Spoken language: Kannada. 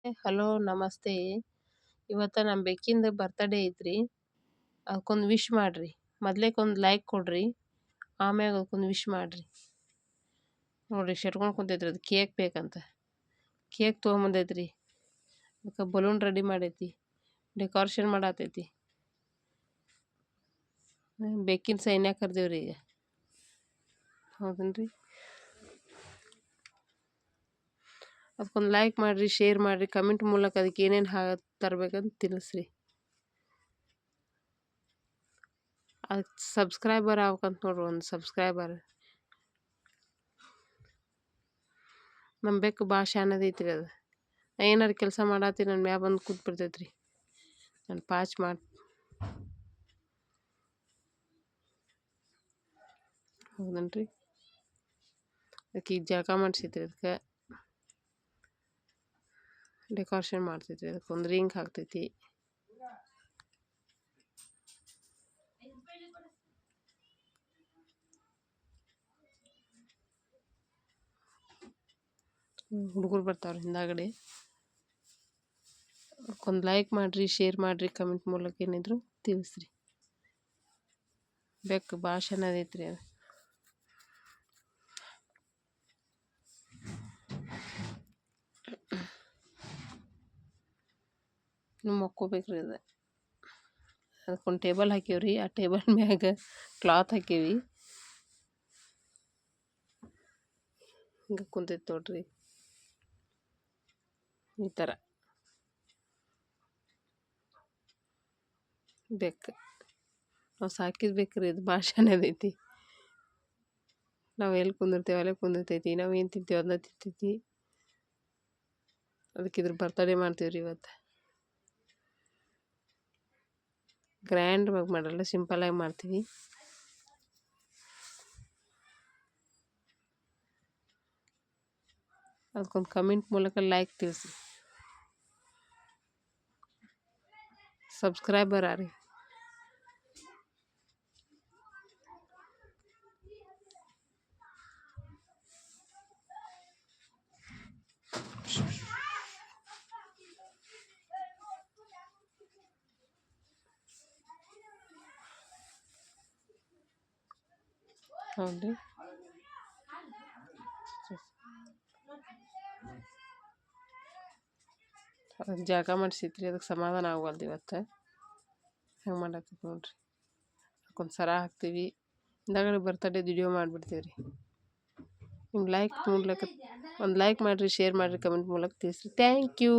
ಹಲೋ ನಮಸ್ತೆ. ಇವತ್ತ ನಮ್ಮ ಬೆಕ್ಕಿಂದು ಬರ್ತಡೇ ಐತ್ರಿ. ಅದಕ್ಕೊಂದು ವಿಶ್ ಮಾಡ್ರಿ. ಮೊದ್ಲೇಕೊಂದು ಲೈಕ್ ಕೊಡ್ರಿ. ಆಮ್ಯಾಗ ಅದಕ್ಕೊಂದು ವಿಶ್ ಮಾಡ್ರಿ. ನೋಡ್ರಿ ಶೆಟ್ಕೊಂಡು ಕುಂತೈತ್ರಿ ಅದು ಕೇಕ್ ಬೇಕಂತ. ಕೇಕ್ ತೊಗೊಂಬಂದೈತ್ರಿ. ಅದಕ್ಕೆ ಬಲೂನ್ ರೆಡಿ ಮಾಡೈತಿ. ಡೆಕೋರೇಷನ್ ಮಾಡಾತೈತಿ. ಬೆಕ್ಕಿನ ಸೈನ್ಯಾಗ ಕರ್ದೇವ್ರಿ ಈಗ. ಹೌದನ್ರಿ. ಅದಕ್ಕೊಂದು ಲೈಕ್ ಮಾಡ್ರಿ, ಶೇರ್ ಮಾಡ್ರಿ, ಕಮೆಂಟ್ ಮೂಲಕ ಅದಕ್ಕೆ ಏನೇನು ತರ್ಬೇಕಂತ ತಿಳಿಸ್ರಿ. ಅದಕ್ಕೆ ಸಬ್ಸ್ಕ್ರೈಬರ್ ಆಗ್ಬೇಕಂತ ನೋಡ್ರಿ, ಒಂದು ಸಬ್ಸ್ಕ್ರೈಬರ್. ನಮ್ಮ ಬೆಕ್ಕು ಭಾಳ ಶಾಣದೈತ್ರಿ ಅದು. ನಾ ಏನಾರು ಕೆಲಸ ಮಾಡತ್ತೀನಿ ನನ್ನ ಮ್ಯಾಗ ಬಂದು ಕೂತ್ ಬಿಡ್ತೈತ್ರಿ. ನಾನು ಪಾಚ್ ಮಾಡಿ ಹೌದನ್ರಿ. ಅದಕ್ಕೆ ಈಗ ಜಳಕ ಮಾಡಿಸೈತ್ರಿ. ಅದಕ್ಕೆ ಡೆಕೋರೇಷನ್ ಮಾಡ್ತೈತ್ರಿ. ಅದಕ್ಕೊಂದು ರಿಂಗ್ ಹಾಕ್ತೈತಿ. ಹುಡುಗರು ಬರ್ತಾವ್ರಿ ಹಿಂದಾಗಡೆ. ಅದಕ್ಕೊಂದು ಲೈಕ್ ಮಾಡ್ರಿ, ಶೇರ್ ಮಾಡ್ರಿ, ಕಮೆಂಟ್ ಮೂಲಕ ಏನಿದ್ರು ತಿಳಿಸ್ರಿ. ಬೆಕ್ಕು ಭಾಳ ಶಾಣದೈತ್ರಿ ಅದು. ನೀವು ಮಕ್ಕೋಬೇಕ್ರಿ ಅದು. ಅದಕ್ಕೊಂದು ಟೇಬಲ್ ಹಾಕೇವ್ರಿ. ಆ ಟೇಬಲ್ ಮ್ಯಾಗ ಕ್ಲಾತ್ ಹಾಕೇವಿ. ಹಿಂಗೆ ಕುಂತೈತೆ ನೋಡ್ರಿ ಈ ಥರ ಬೆಕ್ಕು. ನಾವು ಸಾಕಿದ ಬೇಕ್ರಿ ಇದು ಭಾಳ ಶಾಣದೈತಿ. ನಾವು ಎಲ್ಲಿ ಕುಂದಿರ್ತೇವೆ ಅಲ್ಲೇ ಕುಂದಿರ್ತೈತಿ. ನಾವು ಏನು ತಿಂತೀವಿ ಅದನ್ನ ತಿಂತೈತಿ. ಅದಕ್ಕೆ ಇದ್ರ ಬರ್ತಡೇ ಮಾಡ್ತೀವ್ರಿ ಇವತ್ತು. ಗ್ರ್ಯಾಂಡ್ ಆಗಿ ಮಾಡಲ್ಲ, ಸಿಂಪಲ್ಲಾಗಿ ಮಾಡ್ತೀವಿ. ಅದಕ್ಕೊಂದು ಕಮೆಂಟ್ ಮೂಲಕ ಲೈಕ್ ತಿಳಿಸಿ. ಸಬ್ಸ್ಕ್ರೈಬರ್ ಆರಿ. ಹೌದು. ಅದಕ್ಕೆ ಜಳಕ ಮಾಡಿಸೈತ್ರಿ. ಅದಕ್ಕೆ ಸಮಾಧಾನ ಆಗವಲ್ದು ಇವತ್ತು. ಹೆಂಗೆ ಮಾಡಾಕತ್ತಿ ನೋಡ್ರಿ. ಅದಕ್ಕೊಂದು ಸರ ಹಾಕ್ತೀವಿ. ಹಿಂದಾಗಡೆ ಬರ್ತಡೇ ವಿಡಿಯೋ ಮಾಡಿಬಿಡ್ತೀವಿ ರೀ. ನಿಮ್ಗೆ ಲೈಕ್ ಮೂಲಕ ಒಂದು ಲೈಕ್ ಮಾಡಿರಿ, ಶೇರ್ ಮಾಡಿರಿ, ಕಮೆಂಟ್ ಮೂಲಕ ತಿಳಿಸ್ರಿ. Thank you.